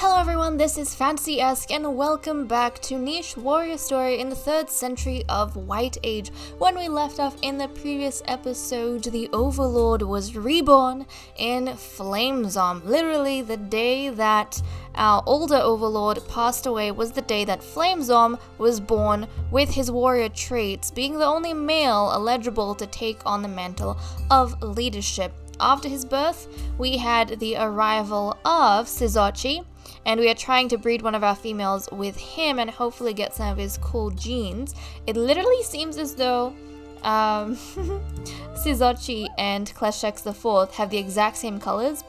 Hello everyone, this is Fantasy-esque and welcome back to Niche Warrior Story in the 3rd century of White Age. When we left off in the previous episode, the Overlord was reborn in Flamezom. Literally, the day that our older Overlord passed away was the day that Flamezom was born with his warrior traits, being the only male eligible to take on the mantle of leadership. After his birth, we had the arrival of Sizochi, and we are trying to breed one of our females with him and hopefully get some of his cool genes. It literally seems as though Sizochi and Kleshex IV have the exact same colors,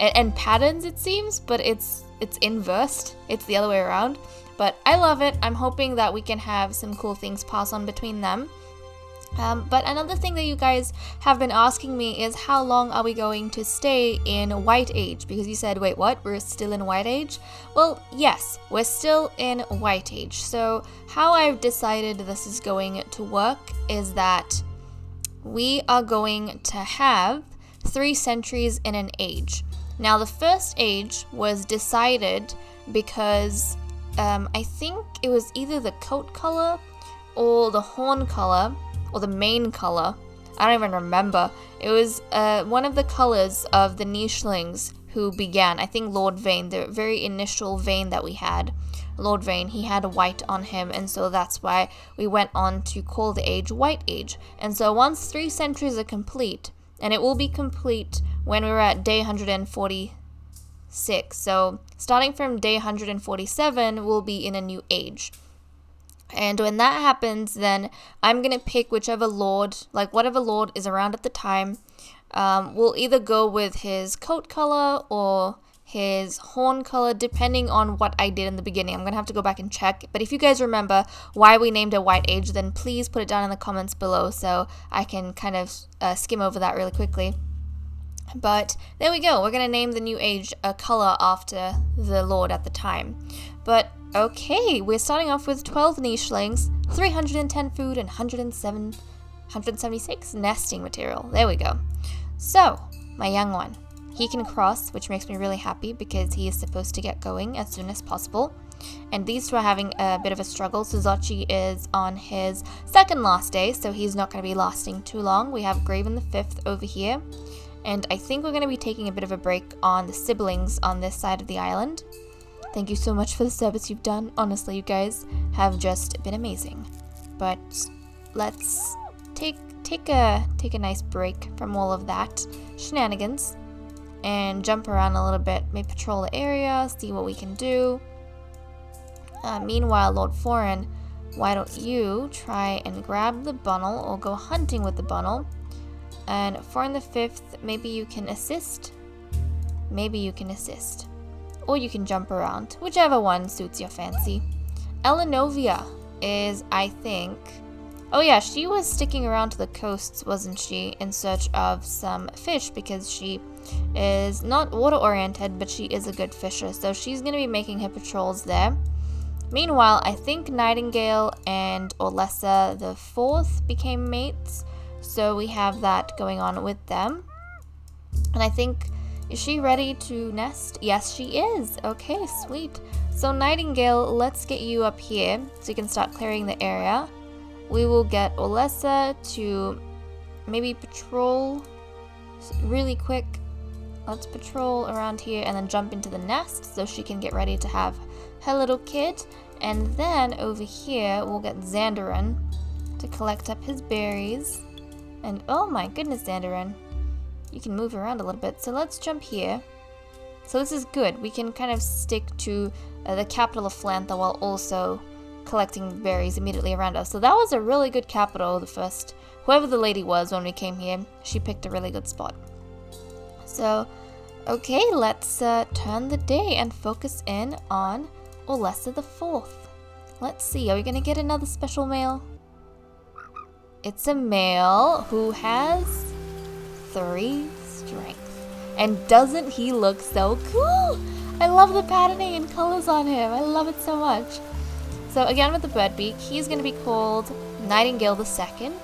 and patterns it seems, but it's inversed. It's the other way around. But I love it. I'm hoping that we can have some cool things pass on between them. But another thing that you guys have been asking me is how long are we going to stay in White Age? Because you said, wait, what? We're still in White Age? Well, yes, we're still in White Age. So how I've decided this is going to work is that we are going to have 3 centuries in an age. Now, the first age was decided because I think it was either the coat color or the horn color or the main color. I don't even remember. It was one of the colors of the Nichelings who began. I think Lord Vane, the very initial Vane that we had. Lord Vane, he had white on him, and so that's why we went on to call the age White Age. And so once 3 centuries are complete, and it will be complete when we're at day 146. So starting from day 147, we'll be in a new age. And when that happens, then I'm going to pick whichever lord, like whatever lord is around at the time. We'll either go with his coat color or his horn color, depending on what I did in the beginning. I'm going to have to go back and check. But if you guys remember why we named it White Age, then please put it down in the comments below so I can kind of skim over that really quickly. But there we go. We're going to name the new age a color after the lord at the time. But okay, we're starting off with 12 nichelings, 310 food, and 176 nesting material. There we go. So, my young one, he can cross, which makes me really happy because he is supposed to get going as soon as possible. And these two are having a bit of a struggle. Suzochi is on his 2nd last day, so he's not going to be lasting too long. We have Graven the 5th over here. And I think we're going to be taking a bit of a break on the siblings on this side of the island. Thank you so much for the service you've done. Honestly, you guys have just been amazing. But let's take a nice break from all of that shenanigans and jump around a little bit. Maybe patrol the area, see what we can do. Meanwhile, Lord Foreign, why don't you try and grab the bundle or go hunting with the bundle? And Foreign the 5th, maybe you can assist. Maybe you can assist. Or you can jump around, whichever one suits your fancy. Elenovia is, I think... Oh yeah, she was sticking around to the coasts, wasn't she, in search of some fish, because she is not water-oriented, but she is a good fisher, so she's going to be making her patrols there. Meanwhile, I think Nightingale and Orlessa the 4th became mates, so we have that going on with them. And I think... Is she ready to nest? Yes, she is. Okay, sweet. So Nightingale, let's get you up here so you can start clearing the area. We will get Orlessa to maybe patrol really quick. Let's patrol around here and then jump into the nest so she can get ready to have her little kid. And then over here, we'll get Xandarin to collect up his berries. And oh my goodness, Xandarin. You can move around a little bit. So let's jump here. So this is good. We can kind of stick to the capital of Flantha while also collecting berries immediately around us. So that was a really good capital, the first. Whoever the lady was when we came here, she picked a really good spot. So, okay, let's turn the day and focus in on Orlessa the 4th. Let's see, are we going to get another special male? It's a male who has... 3 strength. And doesn't he look so cool? I love the patterning and colors on him. I love it so much. So again with the bird beak, he's going to be called Nightingale the 2nd.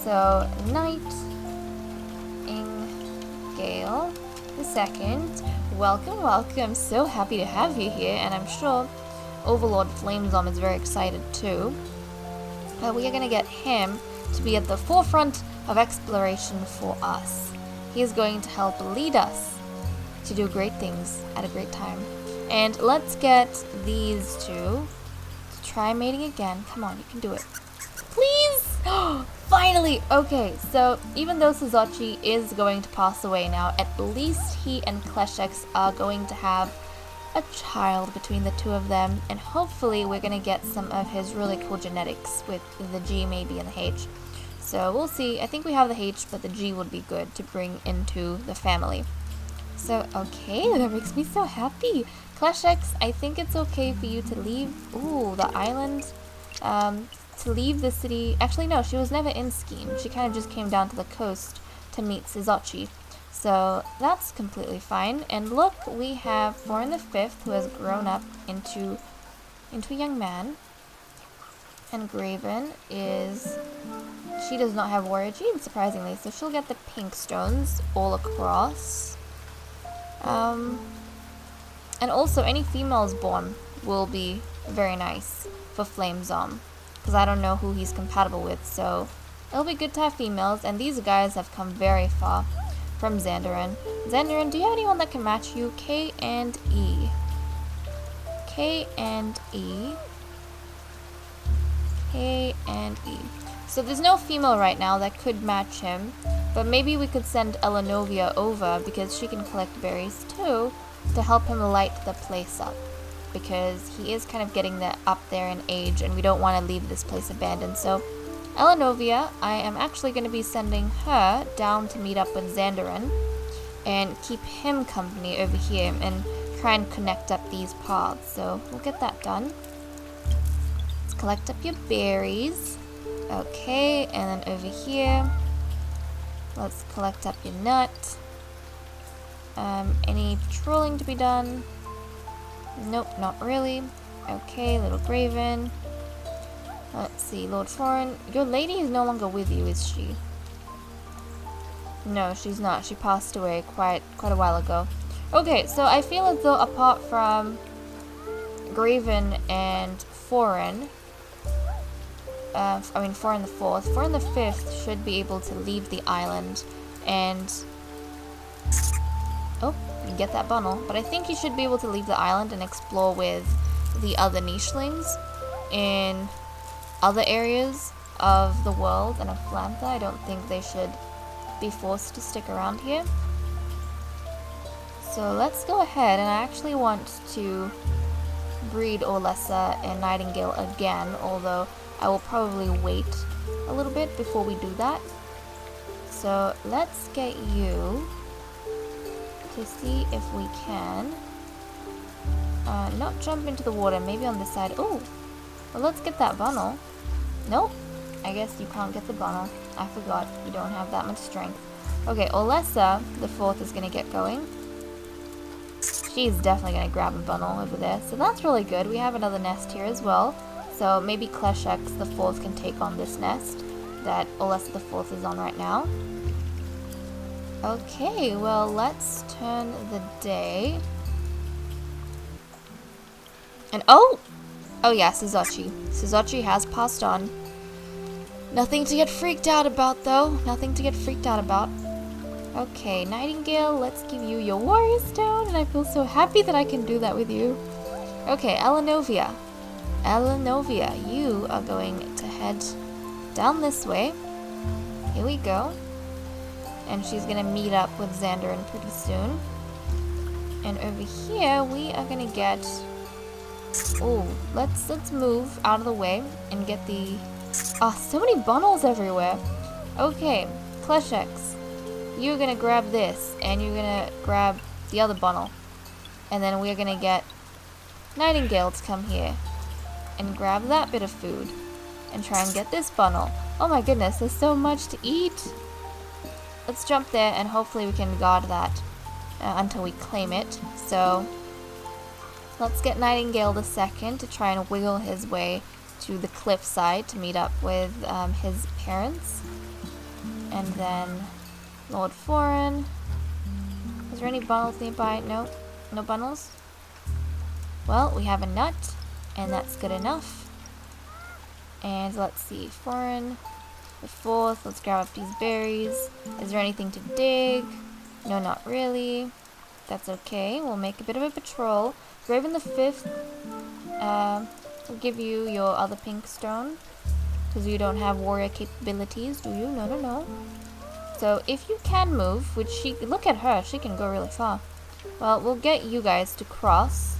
So Nightingale the 2nd Welcome, welcome. So happy to have you here, and I'm sure Overlord Flames is very excited too. We are going to get him to be at the forefront of exploration for us. He is going to help lead us to do great things at a great time. And let's get these two to try mating again. Come on, you can do it. Please! Finally! Okay, so even though Suzochi is going to pass away now, at least he and Kleshex are going to have a child between the two of them, and hopefully we're going to get some of his really cool genetics with the G maybe and the H. So we'll see. I think we have the H, but the G would be good to bring into the family. So, okay, that makes me so happy. Kleshex, I think it's okay for you to leave, the island, to leave the city. Actually, no, she was never in Scheme. She kind of just came down to the coast to meet Suzochi. So that's completely fine. And look, we have Oren the Fifth, who has grown up into a young man. And Graven she does not have warrior gene, surprisingly, so she'll get the pink stones all across. And also any females born will be very nice for Flames because I don't know who he's compatible with, so it'll be good to have females. And these guys have come very far from Xandarin. Xandarin, do you have anyone that can match you? K and E. K and E. K and E. So there's no female right now that could match him, but maybe we could send Elenovia over because she can collect berries too to help him light the place up, because he is kind of getting up there in age and we don't want to leave this place abandoned. So Elenovia, I am actually going to be sending her down to meet up with Xandarin and keep him company over here and try and connect up these paths. So we'll get that done. Let's collect up your berries. Okay, and then over here, let's collect up your nut. Any patrolling to be done? Nope, not really. Okay, little Graven. Let's see, Lord Foreign. Your lady is no longer with you, is she? No, she's not. She passed away quite a while ago. Okay, so I feel as though apart from Graven and Foreign, Foreign the Fourth, Foreign the Fifth should be able to leave the island and... Oh, you get that bundle. But I think he should be able to leave the island and explore with the other Nichelings in other areas of the world and of Flantha. I don't think they should be forced to stick around here. So let's go ahead, and I actually want to breed Orlessa and Nightingale again, although I will probably wait a little bit before we do that. So let's get you to see if we can not jump into the water, maybe on this side. Oh, well, let's get that funnel. Nope, I guess you can't get the funnel. I forgot, you don't have that much strength. Okay, Orlessa, the fourth, is gonna get going. She's definitely gonna grab a funnel over there, so that's really good. We have another nest here as well, so maybe Kleshex, the fourth, can take on this nest that Orlessa, the fourth, is on right now. Okay, well, let's turn the day. And oh yeah, Suzochi. Suzochi has passed on. Nothing to get freaked out about, though. Nothing to get freaked out about. Okay, Nightingale, let's give you your warrior stone, and I feel so happy that I can do that with you. Okay, Elenovia. Elenovia, you are going to head down this way. Here we go. And she's gonna meet up with Xandarin pretty soon. And over here, we are gonna get... Oh, let's move out of the way and get the... Oh, so many bundles everywhere. Okay, Kleshex, you're gonna grab this, and you're gonna grab the other bundle. And then we're gonna get Nightingale to come here and grab that bit of food and try and get this bundle. Oh my goodness, there's so much to eat. Let's jump there, and hopefully we can guard that until we claim it. So let's get Nightingale the second to try and wiggle his way to the cliffside to meet up with his parents. And then Lord Foreign. Is there any bundles nearby? No. No bundles? Well, we have a nut, and that's good enough. And let's see, Oren, the 4th, let's grab up these berries. Is there anything to dig? No, not really. That's okay, we'll make a bit of a patrol. Raven the 5th, we'll give you your other pink stone. Because you don't have warrior capabilities, do you? No, no, no. So if you can move, which look at her, she can go really far. Well, we'll get you guys to cross,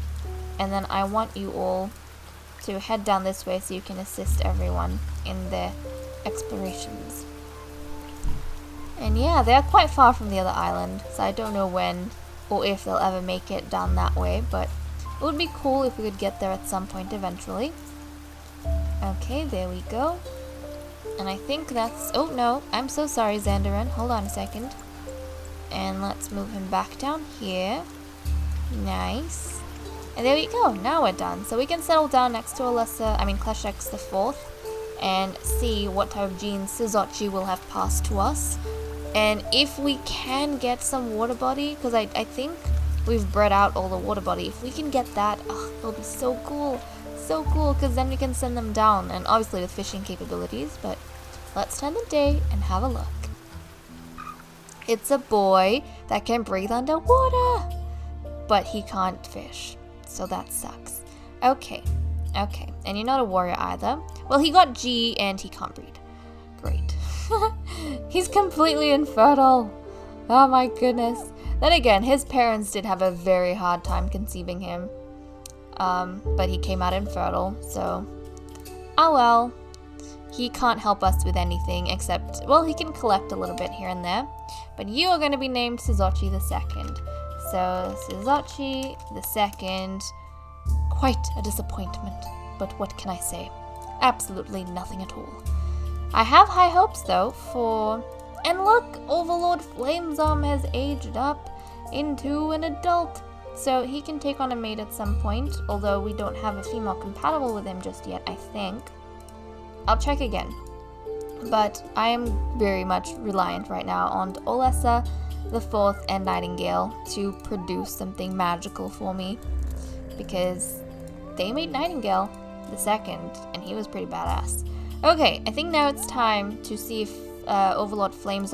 and then I want you all to head down this way so you can assist everyone in their explorations. And yeah, they're quite far from the other island, so I don't know when or if they'll ever make it down that way, but it would be cool if we could get there at some point eventually. Okay, there we go. And I think that's... oh no, I'm so sorry, Xandarin. Hold on a second. And let's move him back down here. Nice. And there we go, now we're done. So we can settle down next to Kleshek's the 4th and see what type of genes Sizochi will have passed to us. And if we can get some water body, because I think we've bred out all the water body. If we can get that, it'll be so cool. So cool, because then we can send them down, and obviously with fishing capabilities, but let's turn the day and have a look. It's a boy that can breathe underwater, but he can't fish, so that sucks. Okay, and you're not a warrior either. Well, he got G and he can't breed. Great. He's completely infertile. Oh my goodness. Then again, his parents did have a very hard time conceiving him. But he came out infertile, so... oh well. He can't help us with anything except... well, he can collect a little bit here and there. But you are going to be named Sizochi the 2nd. So, Sizochi the 2nd. Quite a disappointment. But what can I say? Absolutely nothing at all. I have high hopes, though, for... and look! Overlord Flames has aged up into an adult. So he can take on a mate at some point, although we don't have a female compatible with him just yet, I think. I'll check again. But I am very much reliant right now on Olessa, the 4th, and Nightingale to produce something magical for me. Because they made Nightingale the 2nd, and he was pretty badass. Okay, I think now it's time to see if Overlord Flames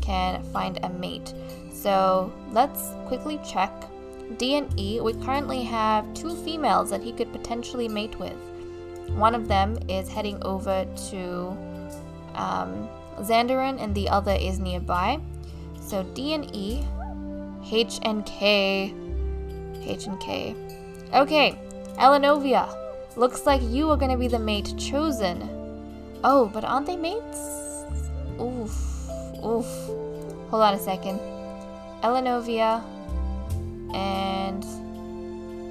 can find a mate. So let's quickly check. D&E, we currently have 2 females that he could potentially mate with. One of them is heading over to Xandarin, and the other is nearby. So D&E, H and K. Okay, Elenovia, looks like you are going to be the mate chosen. Oh, but aren't they mates? Oof. Hold on a second. Elenovia... and...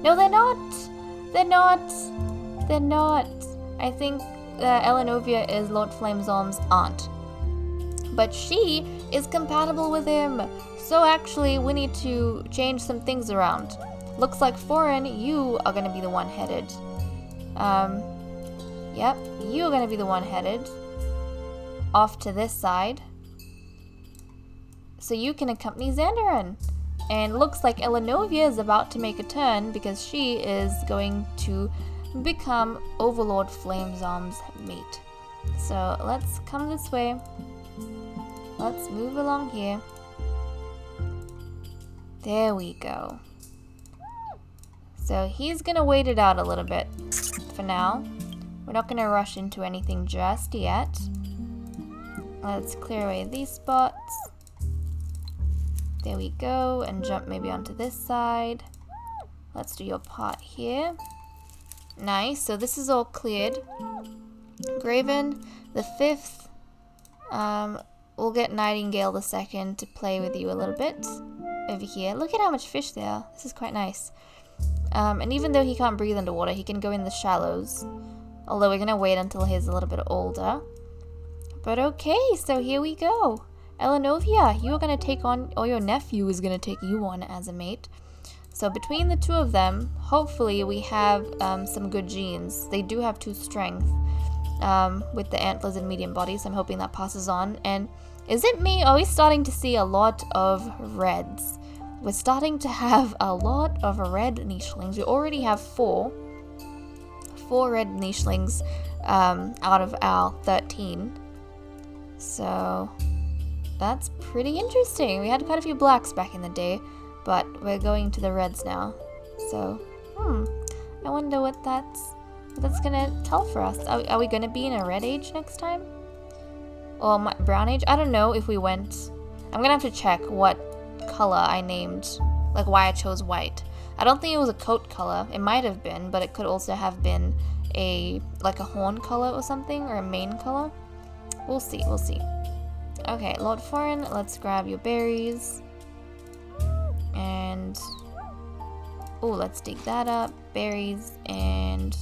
no, they're not! They're not! I think Elenovia is Lord Flamesom's aunt. But she is compatible with him! So actually, we need to change some things around. Looks like Oren, you are gonna be the one headed. Yep, you are gonna be the one headed. Off to this side. So you can accompany Xandarin. And looks like Elenovia is about to make a turn because she is going to become Overlord Flamesom's mate. So let's come this way. Let's move along here. There we go. So he's gonna wait it out a little bit for now. We're not gonna rush into anything just yet. Let's clear away these spots. There we go, and jump maybe onto this side. Let's do your part here. Nice, so this is all cleared. Graven, the 5th. We'll get Nightingale the 2nd to play with you a little bit over here. Look at how much fish there are. This is quite nice. And even though he can't breathe underwater, he can go in the shallows. Although we're gonna wait until he's a little bit older. But okay, so here we go. Elenovia, you are going to take on, or your nephew is going to take you on as a mate. So between the 2 of them, hopefully we have some good genes. They do have 2 strength with the antlers and medium bodies. I'm hoping that passes on. And is it me? Are we starting to see a lot of reds? we're starting to have a lot of red nichelings. We already have four red nichelings out of our 13. So that's pretty interesting. We had quite a few blacks back in the day, but we're going to the reds now. So, I wonder what that's gonna tell for us. Are we gonna be in a red age next time? Or brown age? I don't know if we went. I'm gonna have to check what color I named, like why I chose white. I don't think it was a coat color. It might have been, but it could also have been a horn color or something, or a mane color. We'll see. Okay, Lord Oren, let's grab your berries. And let's dig that up. Berries and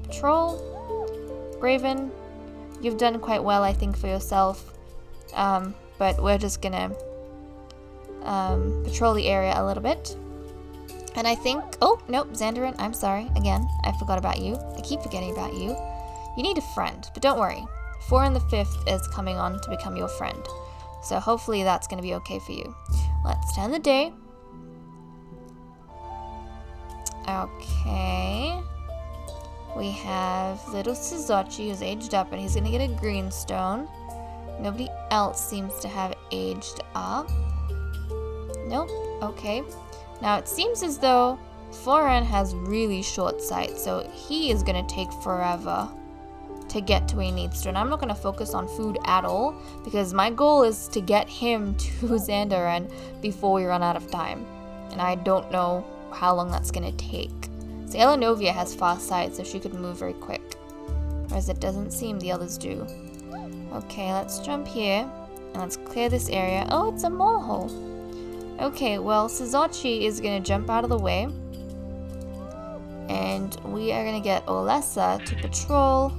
patrol. Graven, you've done quite well, I think, for yourself. But we're just gonna patrol the area a little bit. And I think, Xandarin, I'm sorry, again, I forgot about you. I keep forgetting about you. You need a friend, but don't worry. Oren the 5th is coming on to become your friend. So hopefully that's going to be okay for you. Let's turn the day. Okay. We have little Suzachi who's aged up and he's going to get a greenstone. Nobody else seems to have aged up. Nope. Okay. Now it seems as though Oren has really short sight, so he is going to take forever to get to where he needs to. And I'm not going to focus on food at all, because my goal is to get him to Xandarin before we run out of time. And I don't know how long that's going to take. So Elenovia has fast sight, so she could move very quick. Whereas it doesn't seem the others do. Okay, let's jump here. And let's clear this area. Oh, it's a mole hole. Okay, well, Suzachi is going to jump out of the way. And we are going to get Olessa to patrol,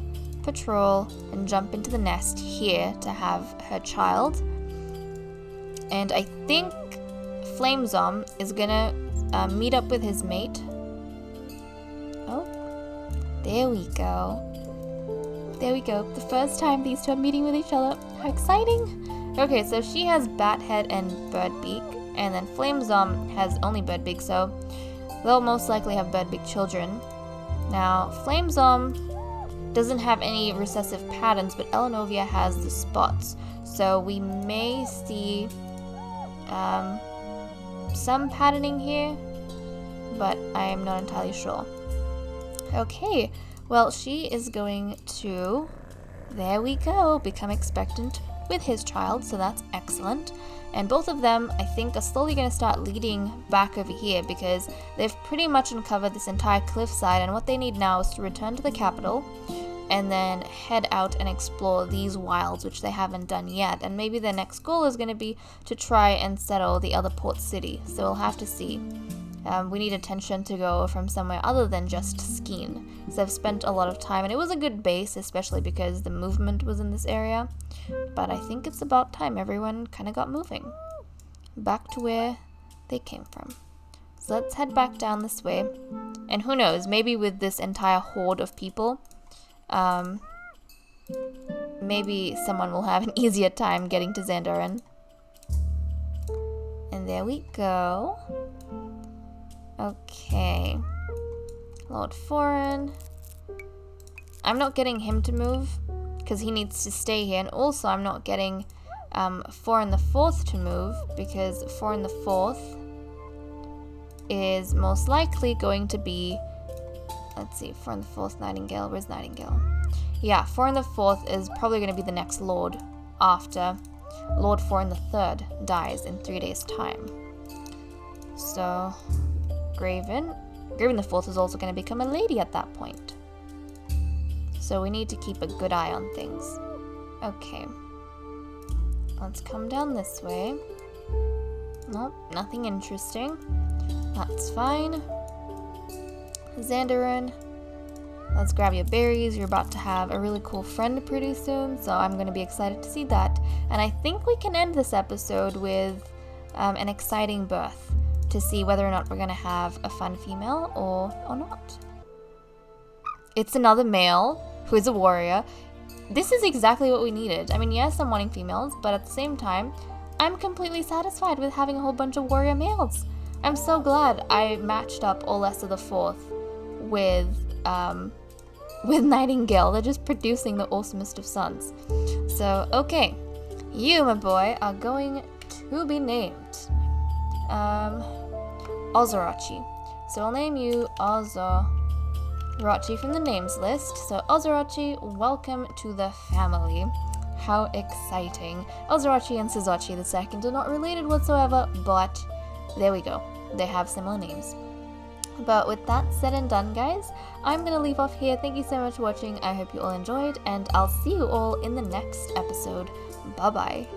and jump into the nest here to have her child. And I think Flamezom is going to meet up with his mate. Oh, there we go. There we go. The first time these two are meeting with each other. How exciting! Okay, so she has bat head and bird beak. And then Flamezom has only Birdbeak, so they'll most likely have Birdbeak children. Now, Flamezom doesn't have any recessive patterns, but Elenovia has the spots. So we may see some patterning here, but I am not entirely sure. Okay, well, she is going to, there we go, become expectant with his child, so that's excellent. And both of them, I think, are slowly going to start leading back over here, because they've pretty much uncovered this entire cliffside, and what they need now is to return to the capital and then head out and explore these wilds, which they haven't done yet. And maybe their next goal is going to be to try and settle the other port city, so we'll have to see. We need attention to go from somewhere other than just Skeen. So I've spent a lot of time, and it was a good base, especially because the movement was in this area. But I think it's about time everyone kind of got moving back to where they came from. So let's head back down this way. And who knows, maybe with this entire horde of people, maybe someone will have an easier time getting to Xandarin. And there we go. Okay. Lord Oren. I'm not getting him to move because he needs to stay here. And also I'm not getting Oren the 4th to move because Oren the 4th is most likely going to be, let's see, Oren the 4th, Nightingale. Where's Nightingale? Yeah, Oren the 4th is probably going to be the next lord after Lord Oren the 3rd dies in 3 days' time. So Graven the 4th is also going to become a lady at that point. So we need to keep a good eye on things. Okay. Let's come down this way. Nope, nothing interesting. That's fine. Xandarin, let's grab your berries. You're about to have a really cool friend pretty soon, so I'm going to be excited to see that. And I think we can end this episode with an exciting birth to see whether or not we're going to have a fun female or not. It's another male who is a warrior. This is exactly what we needed. I mean, yes, I'm wanting females, but at the same time, I'm completely satisfied with having a whole bunch of warrior males. I'm so glad I matched up Olesa the Fourth with Nightingale. They're just producing the awesomest of sons. So, okay. You, my boy, are going to be named Ozarachi. So I'll name you Ozarachi from the names list. So Ozarachi, welcome to the family. How exciting. Ozarachi and Suzachi II are not related whatsoever, but there we go. They have similar names. But with that said and done, guys, I'm going to leave off here. Thank you so much for watching. I hope you all enjoyed, and I'll see you all in the next episode. Bye-bye.